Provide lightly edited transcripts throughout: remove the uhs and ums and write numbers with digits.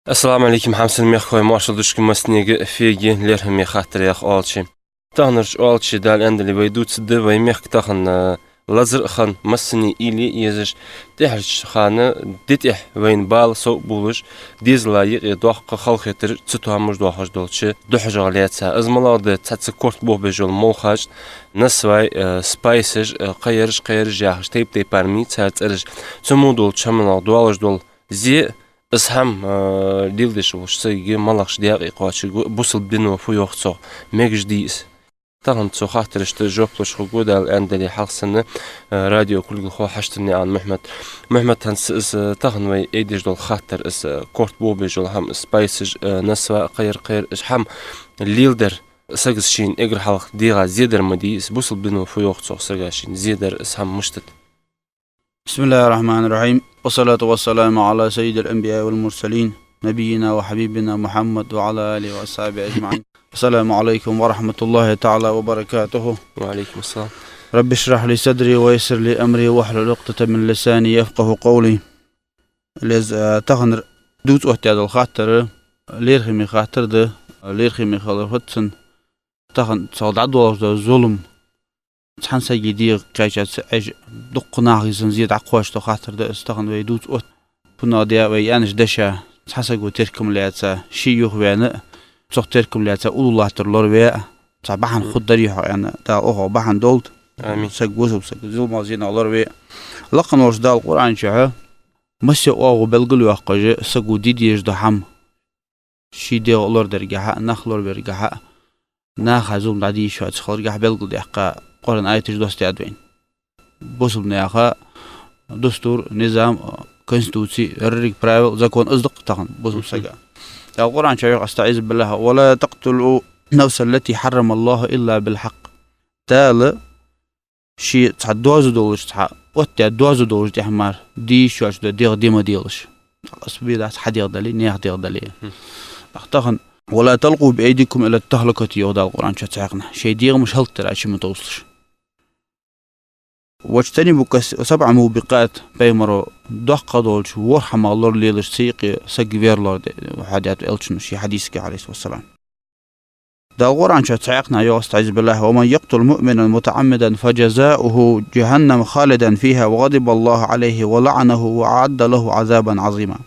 السلام عليكم حمسن ميخوي مارشال دشكم مسنيق فيجي ليرهم يخاطر ياخ أولشي تهنرش أولشي دال أندلي بيدوت سد ويميخ تخن لزر خن مسني إلي يزش تحرش خانة دتح وين بال سو بولش ديز لايق يدوخ خلق يتر تتوامش دوخش دولش دوحج غلياتها أزمالاد تاتس كورت بوه بجول موخش نسوي سبايسج قيرج ياخش تيب بارمي تاترج تمو دول تشمنا دوالش دول زي اسهم ديلدش وش سيجي مالخش دقيقة قاتش بوصل بينو فو يوخصو ميجش ديس تاهم تسو خاطرش تجوبلش خقود الأندلي حلسنة راديو كل خو حشتني عن محمد هنس تاهم وي ايديش دول خاطر اس كورت بوبيج هم سبايسج نسوا قير اش هم ليلدر سجس شين اجر حلق ديغا زيدر مديس بوصل بينو فو يوخصو سجاشين زيدر اسهم مشتت. بسم الله الرحمن الرحيم، والصلاة والسلام على سيد الأنبياء والمرسلين نبينا وحبيبنا محمد وعلى آله وأصحابه أجمعين. السلام عليكم ورحمة الله تعالى وبركاته. وعليكم السلام. رب اشرح لي صدري ويسر لي أمري واحلل عقدة من لساني يفقه قولي. تغنر دوت وقت هذا الخاطر ليرخمي خاطر ده ليرخمي خالفتن تغن صادع ظلم تحن سيدي قايشة دقنا غيزن زيد عقواش تو خاطر ده استغن ويدوت اوت بنا ديا ويانش دشا تحسقو تركم لياتا شيوخ ويانا صوت تركم لياتا اول الله ترلور ويا صباحا خد دريحو يعني تا اوهو باحن دولت امين سقوسو زول مازينا الله ويا لقن ورش دا القران شها مسي اوغو بلغلو اخقاجه سقو ديديش دحم شي دي الله درجها نخلور برجها ناخ زوم دادي شو تخلرجها بلغل دي احقا قرن آية دوست أدوين بوصل نياخا دستور نظام كونستитуций الريك برايفل زكون أصدق تغن بوصل سجا القرآن شيخ استعيذ بالله ولا تقتلوا النفس التي حرم الله إلا بالحق تال شيء تعدوز دولش تح وتعدوز دولش تحمر دي شو أشد دي ما ديلش أصبي ده حد يقدلي نيا يقدلي تغن ولا تلقوا بأيديكم إلى التهلكة يوضع القرآن شتاقنا شيء ديغ مش هلتر عشان ما توصلش واجتنبوا 7 موبقات بيمرو دق دولش ورحم الله ليلش سيقي سقفير لورد حديث إلشن شي حديثك عليه الصلاة والسلام دا القرآن شتاقنا يا استعيذ بالله ومن يقتل مؤمنا متعمدا فجزاؤه جهنم خالدا فيها وغضب الله عليه ولعنه وأعد له عذابا عظيما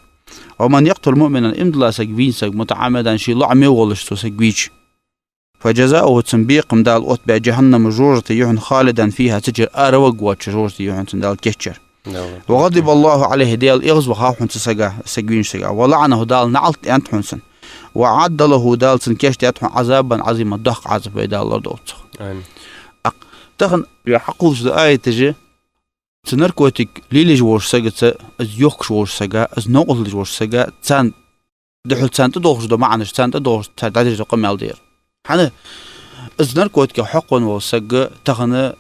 ومن يقتل مؤمنا امدلا سقفين سق متعمدا شي لعمي ولش تو سقفيش فجزاؤه تنبيق مدال أوت بجهنم جورة يحن خالدا فيها تجر أروق واتش جورة يحن تندال كيتشر وغضب الله عليه ديال إغز وخاف تسقى سقفين سقى ولعنه دال نعلت أنت حنسن وعد له دال تنكشت يتحن عذابا عظيما دق عذاب دال الله دوت تخن يحقوش آية تجي تنركوتك ليلي جوش سقى از يوخ جوش سقى از نقل جوش سقى تان دحل تان تدوخش دو معنش تان تدوخش تدرج قمال دير حنا از نركوتك حقن وسقى تخن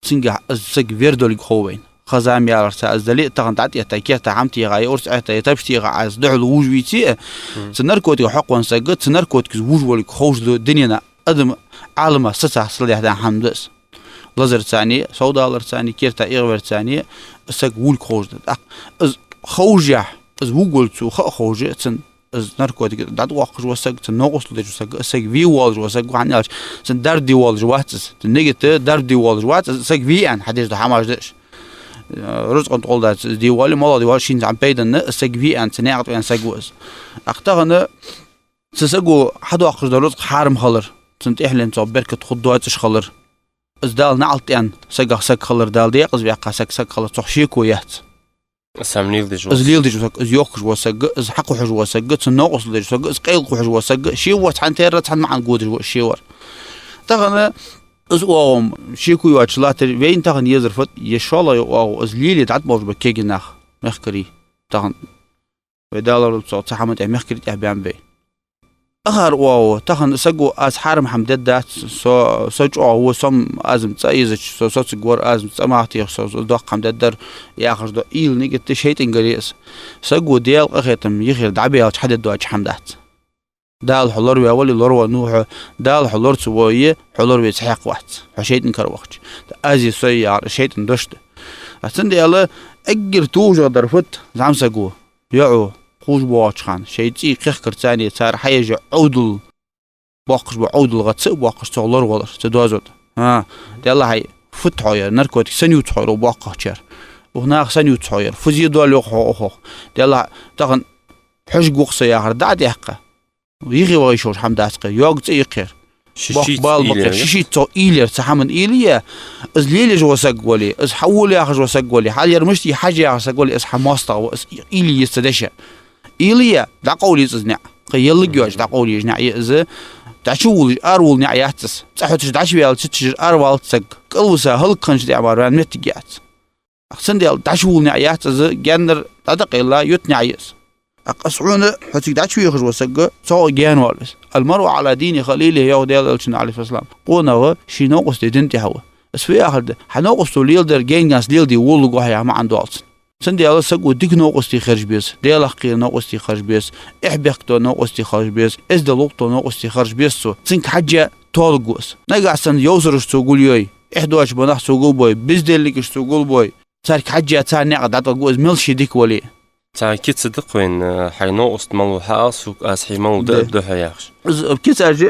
تنجح از سق فيردول خوين خزام يارسا از دلي تخن تعطي تاكيه تعمتي غاي اورس اتا تبشتي غاز دحل وجويتي تنركوتك حقن سقى تنركوتك وجول خوش دو دنيا ادم عالم ستا صليح دا حمدس لزر ثاني سودا لر ثاني كيرتا إغبر ثاني سك وول خوج از خوجة از وول تو خوجة تن از نركوتيك داد واقع وسك تنقص لج وسك في وال وسك عناش تن در دي وال جواتس تنيجت در دي وال جوات سك في ان حديث ده حماش دش رزق تقول ده دي وال ما دي وال شين عم بيدن سك في ان تنيعت ان سكوز اختغنا تسقو حد واقع ده رزق حارم خلر تنتحلن تعبرك تخدواتش خلر از دال نعلت ان سق خلر دال ديق از بيقا سق خلر تخشيكو يات اسامنيل دي جو از ليل دي جو از يوخ جو سق از حقو حجو سق تنقص دي جو از قيل حجو سق شي وات عن تيرت عن معن قود جو شيور تغن از اوم شيكو يواتش لاتر وين تغن يزرفت يشالا يو از ليل دات موج بكيغناخ مخكري تغن ودالر صوت حمد مخكري تحبان بي أخر واو تخن سجوا از حرم حمد دات سجوا هو سم ازم تأيزج سجور ازم سماعتي دق حمد در ياخذ دو إيل نيجت شيء إنجليز سجوا ديال أخيتم يخير دعبي حد دو حمدات دال حلور ويولي لور نوح دال حلور سويه حلور ويسحق واحد شيء إنكر وقت أزي سيار شيء إندشت أتندي على أجر توجه درفت زعم سجوا يعو خوش بواشخان شيء تي قيخ كرتاني صار حيجي عودل باقش بعودل غتس باقش تولر ولر تدوازود يلا هاي فتحوير نركوتك سنيوت حوير وباقش وهناك سنيوت حوير فزي دول يخو يلا تاخن حج قوقس يا هر دعد يحقه ويغي ويشوش حمد اسقي يوقت يقير شيشيت تو إيلير سحمن إيليا از ليلي جو سقولي از حول يا جو سقولي حال يرمشتي حاجه يا سقولي اس حماستا واس إيلي يستدش إيليا دا قولي زنع قيل جوج دا قولي جنع از تشول ارول نعياتس صحتش داش بيال تشجر ارول تسق قلوسا هل كنش دي عباره عن متجات احسن ديال تشول نعيات از جنر تدقيلا يتنعيس أقصعون حتى داش ويخرج وسق سو جان والس المرء على دين خليله يهودي الشنا عليه السلام قونا شي ناقص دنتي هو بس في اخر حناقص ليلدر جينغاس ليلدي ولغو هيا ما عنده الس سندي على سق وديك ناقص تي خرج بيس ديال خير ناقص تي خرج بيس احبقتو ناقص تي خرج بيس از دلوقتو ناقص تي خرج بيس سو سنك حاجه تولغوس نغاسن يوزرش تقولي احدواش بنح تقول بوي بزدلك تقول بوي صارك حاجه ثاني قد تقول ملشي ديك ولي تاكيد صدق وين حينو استملو حاس واسحي مود دو حياخش كيساج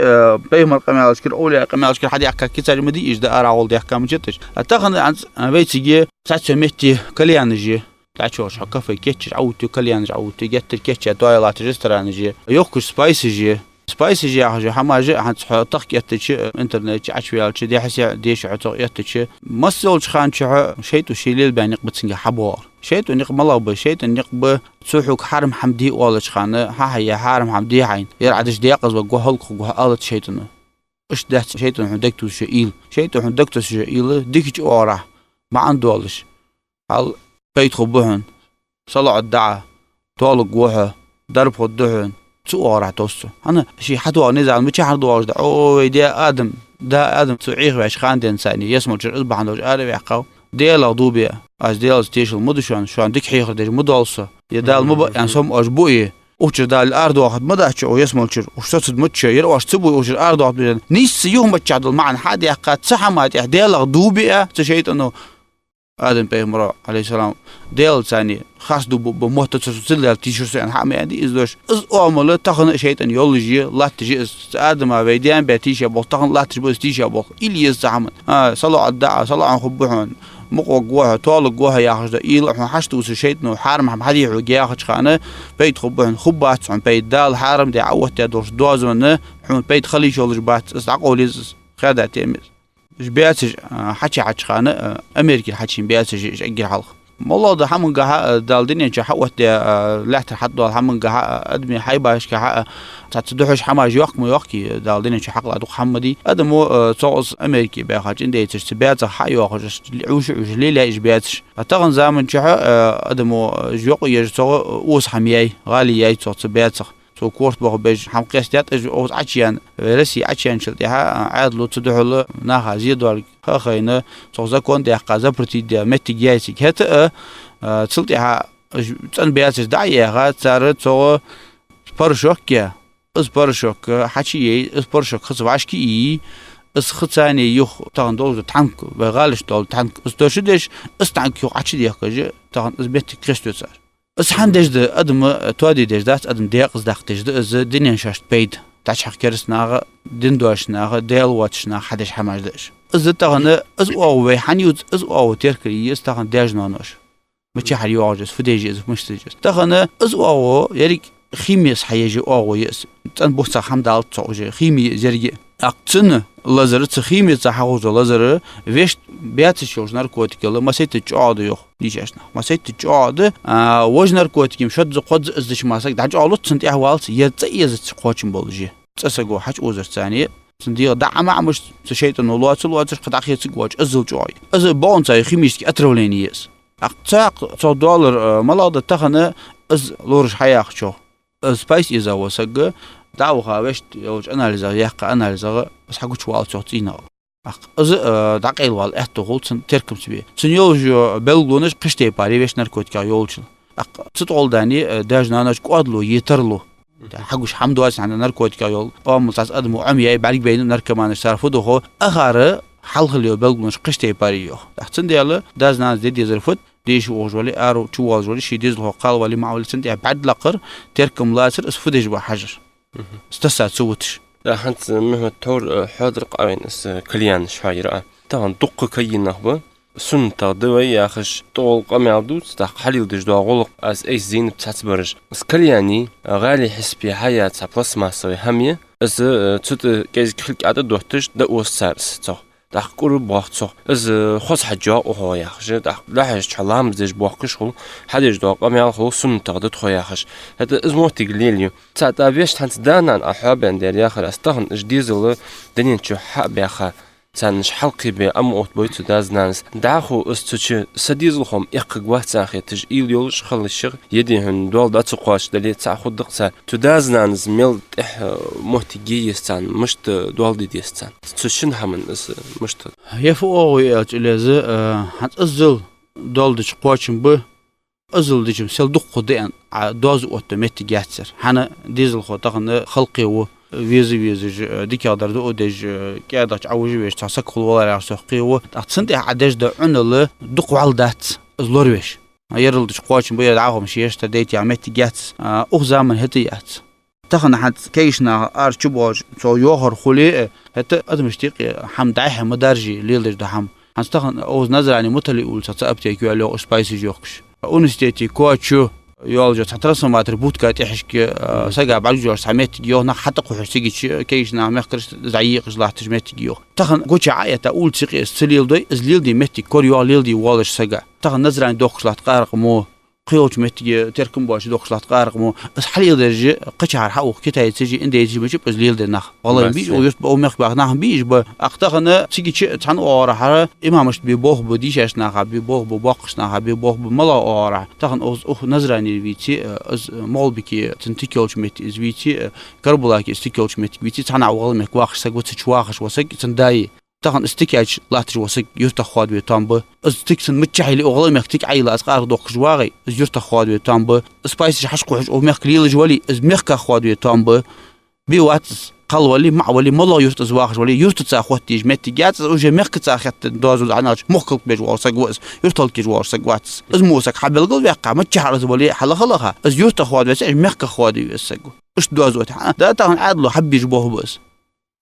بيمر قمال اشكر اولي قمال اشكر حد يحكى كيساج مدي ايش ده ارا ولد يحكى مجتش اتخن عن بيتي ساعه متي كليانجي تاچوش حكى في كيتش عودتو كليانج عودتو جت الكيتش دويلات ريستورانجي يوكش سبايسجي سبايسجي يا حماجه حتحطك يتش انترنت عشويال دي حسي ديش عطو يتش مسولش خان شيتو شيليل بين قبتسنج حبور شيتو نقب الله بشيت نقب سوحك حرم حمدي ولش خان ها هي حرم حمدي عين يرعدش ديقز وقهلق وقالت شيتو اش ده شيتو حدكتو شيل شيتو حدكتو شيل ديكج اورا ما عندولش هل بيت خبهن صلع الدعاء طالق وها ضرب الدهن تورع توسو انا شي حدوا نزعل مش حدوا ده او دي ادم ده ادم تعيق باش خان دي انساني يسمع جر اصبح عنده ادم يحقو دي لا دوبيا از دي ستيش المدشان شو عندك حيخ دي مدالسه يدال مب يعني سم اجبوي وش ده الارض واحد مدحش او يسمع جر وش متش يروح تبوي وش الارض واحد نيس يوم بتشعدل معن حد يحقى صحمات دي لا دوبيا تشيت انه آدم بيمر عليه السلام ديال ثاني خاص دو بموت تسلل تيشرت عن حامي عندي إزدوش أمل تخن شيطان يولجي لا تجي آدم بيديان بيتيش يبغى تخن لا تجي بيتيش يبغى إلي يزعمن صلوا على الدعاء صلوا عن خبهم مقوى جوها طال جوها ياخذ إيل إحنا حشتوا شيطان وحارم هم حدي ياخذ خانة بيت خبهم خبات عن بيت دال حارم دي عوض تدرس دوازمن حمل بيت خلي شغل جبات استعقول خدعة تيمز بياتج حكي خانه امريكا حكي بياتج اجي حلق والله ده حمن جها دالدنيا جحوت لا تحد حمن جها ادمي حيباش كها تدحش حماج يوق مو يوقي دالدنيا جحق ادو حمدي ادمو صوص امريكا بيخاج اندي تبيات حيو عوش ليله اجبياتش اتغن زمن جها ادمو يوق يجسو اوس حمياي غالي ياي تبيات سو كورت بقى بيج حم قيستيات أو عشيان رسي عشيان شلتها عاد لو تدخل ناها زيدوال خاينه صوزا كون دي قازا برتي دي متجيسي هتا تلتها تن بياتش دايها صارت سو برشوك اس برشوك حشي اس برشوك خصواشكي اس خصاني يخ تاون دول تانك بغالش دول تانك اس دوشدش اس تانك يخ عشي دي خجه تاون اس بيت كريستوس اس حندش ده ادم توادي دش دات ادم ديقز داختش ده از دنيا شاشت بيد تاش حكرس ناغ دين دوش ناغ ديل واتش ناغ حدش حماج دش از تاغن از او حنيوز از او تركري از تاغن داج نانوش مچ حريو اوجس فديجي از مشتجس تاغن از او يريك خيميس حيجي او يس تن بوصا حمدال توجي خيمي زرجي اقتن لازر تخيمي تحوز لازر ويش بياتش يوز ناركوتيكل ما سيت تشعاد يخ ديشنا ما سيت تشعاد وج ناركوتيكم شد قد ازدش ماسك داج اولت سنت احوالت يتيز قوچن بولجي تسغو حج اوزر ثاني سندي دعم عمش شيطان ولوات قد اخيت قوچ ازل جوي از بون تاي خيميسك اترولينيس اقتاق $1 ملاد تخنه از لورش حياخ شو سبايس از وسغ داوها وش يوج اناليزا يحق اناليزا بس حقو شوال صوتينا از دقيل وال احتغولتن تركم سبي سنيوج بلغونش قشتي باري وش ناركوتيكا يولچن تطول داني داجنانش قادلو يترلو حقوش حمد واس عن ناركوتيكا يول او مساس ادمو عمي بعد بين ناركمان صرفو هو اخر حلخ اللي بلغونش قشتي باري يو تحسن ديال دازنان زيد يزرفت ديش وجولي ارو تو وجولي شي ديز له قال ولي معول سنت بعد لقر تركم لاسر اسفدج بحجر استسات سوتش حنت مهما تور حاضر قاين اس كليان شايرة طبعا دق كينه ب سنتا دوي ياخش طول قمعدو تاع حليل دج دو غلق از اي زين بتعتبرج اس كلياني غالي حسبي حياة بلاس ماسوي هميه از تut كيز كلك عدد دوتش دا وسارس تو داخ كور باخصو از خص حجا او ياخش داخ لاحش چلام دج باخش خو حدج دو قمع خو سنتا دت خو ياخش هذا از موتيغليليو تا بيش تنت دانان احابن دير ياخر استغن جديزل دنين تشو حب ياخ سانش حلقي بي ام اوت بويت دازنانس داخو استوچ سديزلهم اققوات ساخي تج يولش خلشغ يديهن دول داتقواش دلي تاخو دقسا تدازنانز ميل موتيجي يستان مشت دول دي يستان تشن همن اس مشت يفو يلز حت ازل دول دچ قواچن ب ازل دچم سل دق دين دوز اوتوماتيك ياتسر حنا ديزل خو تخن خلقي و ويزي ديك هذا دو دج كذا تعوج ويش تسكل ولا سقي و تصنت عدج ده عنله دق والدات زلورويش يرل دش قواش بيا دعهم شيش تديت يعمت جات او زمان هتيات تخن حد كيشنا ارشبوج سو يوهر خلي هت ادمشتيق حمدعه مدارجي ليلدج ده حم تخن او نظر يعني متلي اول تصابتي كيلو سبايسي جوكش اونستيتي كواتشو يولج تترسم اتربوت كات يحشك سجا بعجور سميت جيو حتى قحسيجي كيشنا مخرج زعيق جلا تجمت جيو تخن قوش عايه اول تسقي سليل دي ازليل دي متي كوريو ليل دي والش سجا تخن نزران دوخلات قارق مو قيوش متي تركم باش دوخلات قارق مو بس حليل درجه قشعر حقو كتاي تجي اندي يجي بجيب ازليل دي نخ والله بيج ويسب او مخ باغنا بيج با اختخنا تيجي تشان اورا امامش بيبوخ بديش نخ بيبوخ بباقش نخ بيبوخ بملا اورا تخن او نزراني فيتي از مول بكي تنتيكولش مت از فيتي كربلاكي استيكولش مت فيتي تانا اول مك واخش سق وتشواخش وسق تنداي تخن استيكاج لاتج وسق يرتا خود بيتامب استيكسن متشعيل اوغل مكتيك عيله اسقار دوخ جواغي يرتا خود بيتامب سبايسي حشقو او مخليل جولي از مخكا خود بيتامب بيواتس قال ولي مع ولي ملا يرت زواخش ولي يرت تاخوت تيج مت جات او مخك تاخت دوز عناج مخك بجوار سقوس يرتل كيجوار سقواتس از موسك حبل قل يقع متشعر ولي حلخلها از يرتا خود بس مخك خود يسقو اش دوزوت دا تاخن عادلو حب يجبوه بس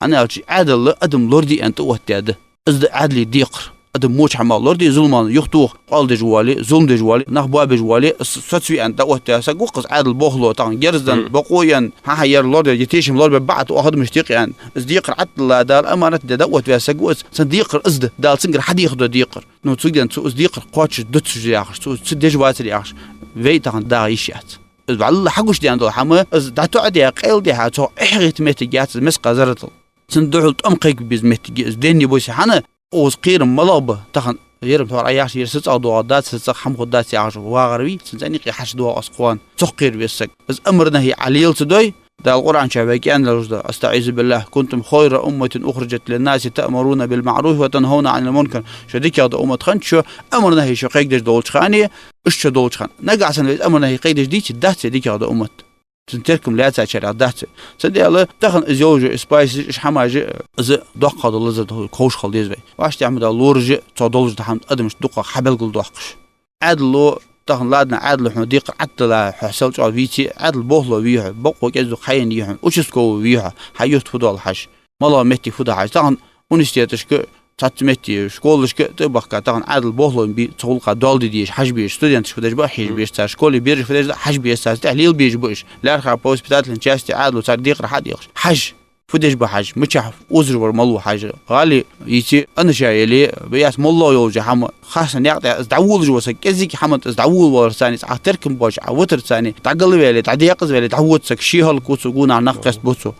أنا عادل أدم لوردي أنت وهتاد إذا عادلي ديقر أدم موش حمال لوردي ظلمان يختوخ قال دجوالي ظلم دجوالي نخبوا بجوالي ستسوي أنت وهتاد سقوقس عادل بوخلو تان جرزن بقويا ها ير لورد يتيشم لورد بعد وأخذ مشتيق يعني إذ ديقر عدل دال أمانة دوت فيها سقوقس صديقر إذا دال سنجر حد ياخذ ديقر نو تسوي أنت إذ ديقر قاتش دتش ياخش تسدج واتر ياخش ويتان دا يشيات إذ بالله حقوش دي عنده حما إذ دعتو عدي قيل دي هاتو إحريت ميتجات مسقى زرتل سندعو أمقيك بزمتي ديني بوسي حنا أوز قير ملابة تخن يرم ثور عياش يرسط أو دات ستص حم خدات يعش واغروي سنزاني قي حش دوا أسقوان تقير بيسك إذ أمرنا هي عليل تدوي دا القرآن شبكي أن لرجدا أستعيذ بالله كنتم خير أمة أخرجت للناس تأمرون بالمعروف وتنهون عن المنكر شديك هذا أمة خان شو أمرنا هي شو قيدش دولش خانية إيش دولش خان نقع سنة أمرنا هي قيدش ديش دات ديك هذا أمة تنتركم لا تشرع دات سدي الله تخن زوج سبايس ايش حماجه از دق هذا لزد خوش خلديز بي واش تعمد لورج تصدولج تحمد ادمش دق حبل قل دقش عدلو تخن لادنا عدل حديق عدل حسل جو فيتي عدل بوهلو ويها بقو كزو خاين يحن وشسكو ويها حيوت فدال حش مالا متي فدا حش تخن ونستيتشك تاتمتي شكولشك تبقى تاعن عادل بوهلو بي تقولق دالدي ديش حجبي ستودنت فداش با حجبي تاع شكولي بيرج فداش حجبي اساس تحليل بيج بوش لا رخا بوسبيتال لنشاستي عادل تاع ديق حد يخش حج فداش بحج متشح وزر ورملو حاجه غالي يتي انا شايلي بياس مولو يوجه حم خاصه يقطع دعول جوسك كزيك حمد دعول ورثاني تركم باش عوتر ثاني تعقل ويلي تعديقز ويلي تعودسك شي هلكوسو غونا نقص بوسو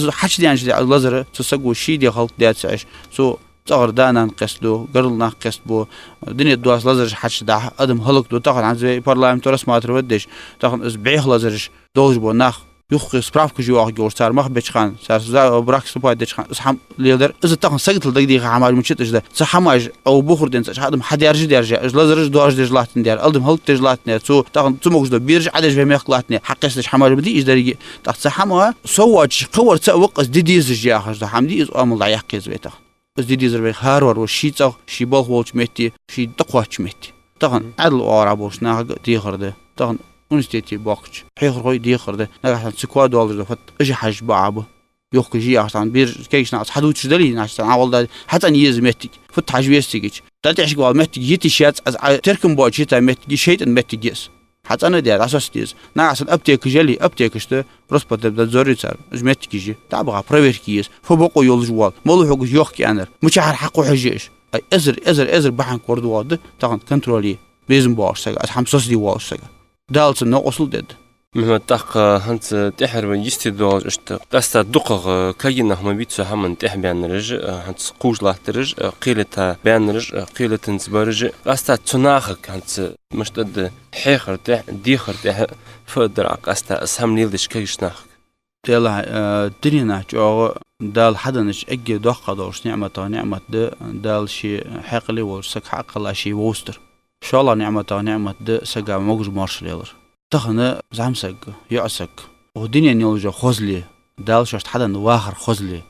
حج دي انش لازر تسقو شي دي خلط داتش سو تغر دانا نقصدو قرلنا قصبو دنيا دواس لازرش حش دا ادم هلك دو تاخن عن زي بارلمانت رسمات ودش تاخن اسبعيخ لازرش دوجبو ناخ يخ سبرافك جو اخ صار مخ بچخان صار براك سبا دچخان اسحم ليدر از تاخن سقتل دقيقه عمال مشتش ده صحماج او بخردن صحادم حد يرج درجه لازرش دوج دجلاتن دير الدم هلك دجلاتن سو تاخن تموج دو بيرج عدج بمخلاتن حقش حماج بدي درجه تاخ صحما سواج قور توقس ديز جاخ ده حمدي از امل يحقز بيتا از دي زربي هارور وشيتاو شي بول وولش متي شي دقواش متي طبعا عدل أورا بوش ناقة ديخرده طبعا ونستيتي باقش حيخر خوي ديخرده ناقة سكواد والله فت إجي حاج بعبه يوك جي عشان بير كيش ناس حدود شدلي عشان عوض ده حتى نيز متك فت حاج بيستيج تلتعش قوال متك جيتي شات تركم باج جيتا متك شيء متك جيس حتى أنا ديال أساس ديز ناقص أبتيك جلي أبتيك شته رسبة تبدأ زوري صار متك جي تابعه بريفير كيس فبقوا يول جوال مولو حقوق يوكي أنر مش عارف حقه حجيش أي أزر بحن كورد واد طبعا كنترولي بيزم باش سجى حمسوس دي واش سجى دالس نو أصل دد مهما تاق هنت تحر ويستي دوج اشت تاستا دقق كاينه ما بيتسو همن تح بيان رج هنت قوج لا ترج قيلتها بيان رج قيلة تنزبرج تاستا تناخك هنت مشتد حيخر تح ديخر تح فدرق استا اسهم نيلدش كيش ناخك دال دنينا جو دال حدنش أجي دقق دوش نعمة دال شي حقلي وسك حق الله شي ووستر إن شاء الله نعمة سجى موجز مارش ليلر تخنا زعمسك يعسك ودنيا نيولجا خزلي دال شاشت حدا نواهر خزلي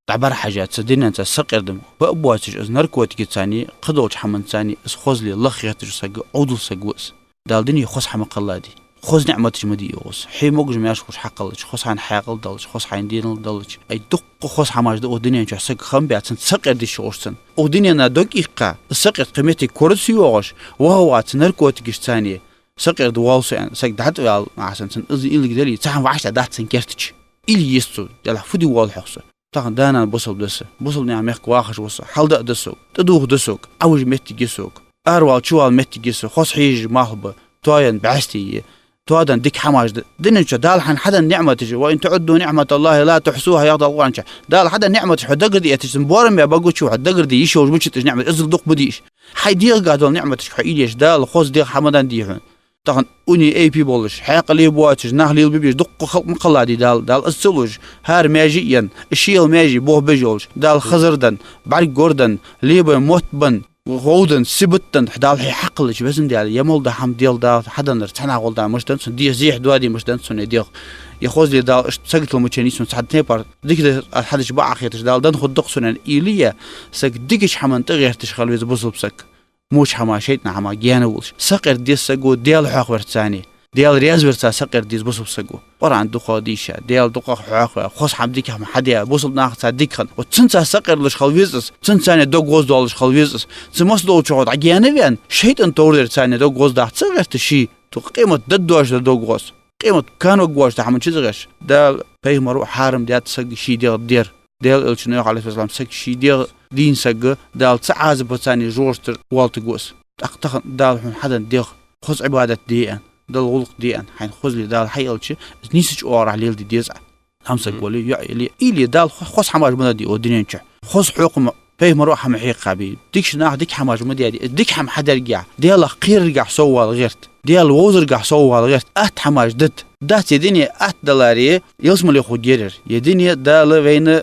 تعبر حاجات سدينا انت سقردم بأبواتش از نركوتك تاني قدوش حمن تاني اس خزلي لخياتش سق عودل سقوس دال دنيا خص حمق الله دي خز نعمتش مدي يوس حي موجز ماش خش حقلش خص عن حاقل دلش خص عن دين دلش اي دق خص حماج دو دنيا جا سق خم بياتن سقرد شورسن ودنيا نا دقيقه سقرد قيمتي كرسي يوغش وهو نركوتك تاني سقر دوالسان سق دحت وال عشان سن ازي اللي قدري تاع وعش دحت سن كرتش اللي يستو يلا فدي وال حقصه طبعا دانا بوصل نعم يحك واخش وصل حل دسوق تدوخ دسوق اوج متي جسوق اروال شوال متي جسوق خص حيج ماهب توين بعستي توادن ديك حماج دنيا دال حن حدا نعمه تجي وان تعدوا نعمه الله لا تحصوها يا القران دال حدا نعمه حدقدي تسمبورم يا باغو شو حدقدي يشوج مش نعمه ازل دق بديش حيدير قادل نعمه حيليش دال خوز دير حمدان ديهن طبعا أني أي بي بولش حق لي بواتش نهلي البيبيش دق خلق مقلادي دال السلوج هار ماجيا الشيل ماجي بوه بجولش دال خزردن بعد جوردن ليبا موتبن غودن سبتن دال حي حقلش بزن دال يمول ده حم ديال دال حدا نرتحنا غول دال مش دنسون دي زيح دوادي مش دنسون ديال يخوز لي دال سقط المتشنيسون سعد نيبر ديك حدش باع خيتش دال دن خد دقسون إيليا سق ديكش حمن تغير تشخل ويز بوصل بسك موش حما شيتنا حما جيانولش سقر ديس سقو ديال حق ورتاني ديال رياز ورتا سقر ديس بوصل سقو وران دقه ديشا ديال دقه حق خص حمديك حما حديا بوصل ناخ صديقن وتنسى سقر لش خلويزس تنسى دوغوز دولش خلويزس سمس دو تشود عجيانويان شيطان تورد تاني دوغوز دا صغرت شي تو قيمه ددوش دوغوز قيمه كانوا غواش تا حمن شزغش دال باي مرو حارم ديات سق شي ديال الشنو عليه السلام سق شي دين سق دال تعاز بتاني جورستر والتجوس تقطع دال حدا ديغ خذ عبادة ديان دال غلق ديان حين خذ لي دال حيلش نيسج اور عليه دي ديزع خمسة قولي يعلي إلي دال خذ حماج مدي ودينش خذ حكم فيه مروح محيق عبي ديكش ناخ ديك حماج مدي ديك حم حدا رجع ديال قير رجع سوى الغيرت ديال ووزر رجع سوى الغيرت أت حماج دات يديني أت دلاري يلزم لي خجير يديني دال وين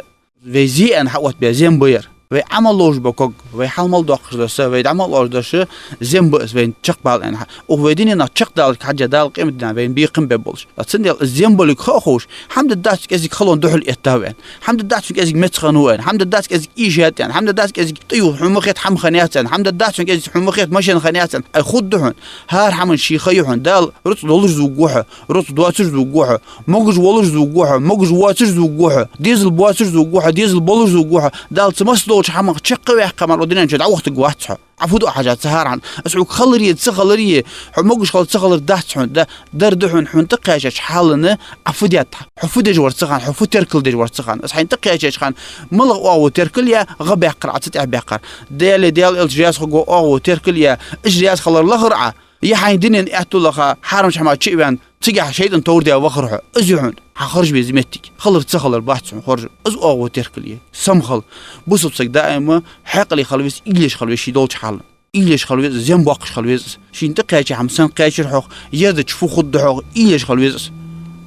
ويزي أن حوت بيزين بير وعمل لوج بكوج وحمل دقش لسه ويعمل لوج دشه زين بس وين تشق بالأنها ووديني نتشق دالك حاجة دال قيمة دنا وين بيقيم ببولش أتصدق الزين بالك خوش حمد الداس كذي خلون دحل التوان حمد الداس كذي متخنوان حمد الداس كذي إيجات يعني حمد الداس كذي طيور حمخيت حم خنيات حمد الداس كذي حمخيت مشين خنيات أخذ دحن هار حمن شي خيحن دال رط دولج زوجوحه رط دواتر زوجوحه موج ولج زوجوحه موج واتر زوجوحه ديزل بواتر زوجوحه ديزل بولج زوجوحه دال تمسلوش حمق شقة ويحكم ودينا نجد عوقت جواتها عفودو حاجات سهار عن أسعوك خلرية تسخلرية حموقش خل تسخلر دحتحن ده دردحن حن تقياش حالنا عفوديات حفود جوار تسخان حفود تركل جوار تسخان أصحين تقياش خان ملغ أو تركل يا غبي حقر عتتع بحقر ديال الجياس خو أو تركل يا إجرياس خلر لغرعة يحين دينين اعتو لها حرم شحما تشيبان تيجي شيء تور دي وخرها ازيحون حخرج بزمتك خلر تسخلر باحث خرج از او تركلي سمخل بوصبسك دائما حقلي خلويس إليش خلويس شي دولش حال إليش خلويس زين باقش خلويس شي انتقاش حمسان قاشر حق يرد فخد حق إليش خلويس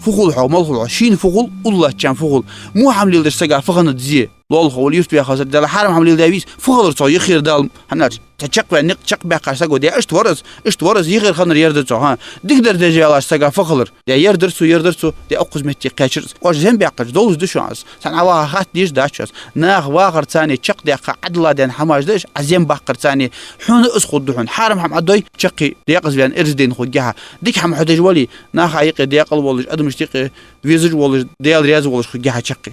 فخول حق مالخول شين فخول الله كان فخول مو حمل السجار فخنا تزيه لول خول يسبي خاص دال حرم حمل داويس فخلر صو يخير دال هناش تشق ونق تشق بقى ساقو دي اشتورز يغير خنر يردر ها دقدر دجي على ساقا فخلر دي يردر سو دي اقز متي قاشر واش زين بيقش دولز دشواس سان عوا خات ديش داشس ناغ واغر ثاني تشق دي عدلا دين حماج دش عزيم باقر ثاني حون اسخد حون حرم حم عدوي تشقي ديقز بيان ارزدين خدجها ديك حم حدج ولي ناخ عيق ديقل ولج ادمشتيق ويزج ولج ديال رياز ولج خدجها تشقي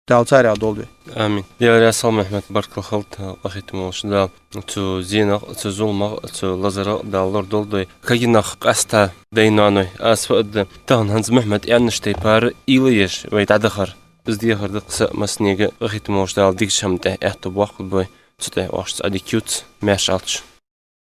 دال تاري دولبي آمين يا رسول محمد بارك الخلط أخيت موش دا تو زينة تو زلمة تو لزرة دا لور دولدي كيناخ أستا دينانوي أسفاد تان هنز محمد يعني نشتي بار إليش ويتعدخر بزدي آخر دقسة مسنيجة أخيت موش دا ديك شمته احتو بواقل بوي تته واش أدي كيوت ماشالش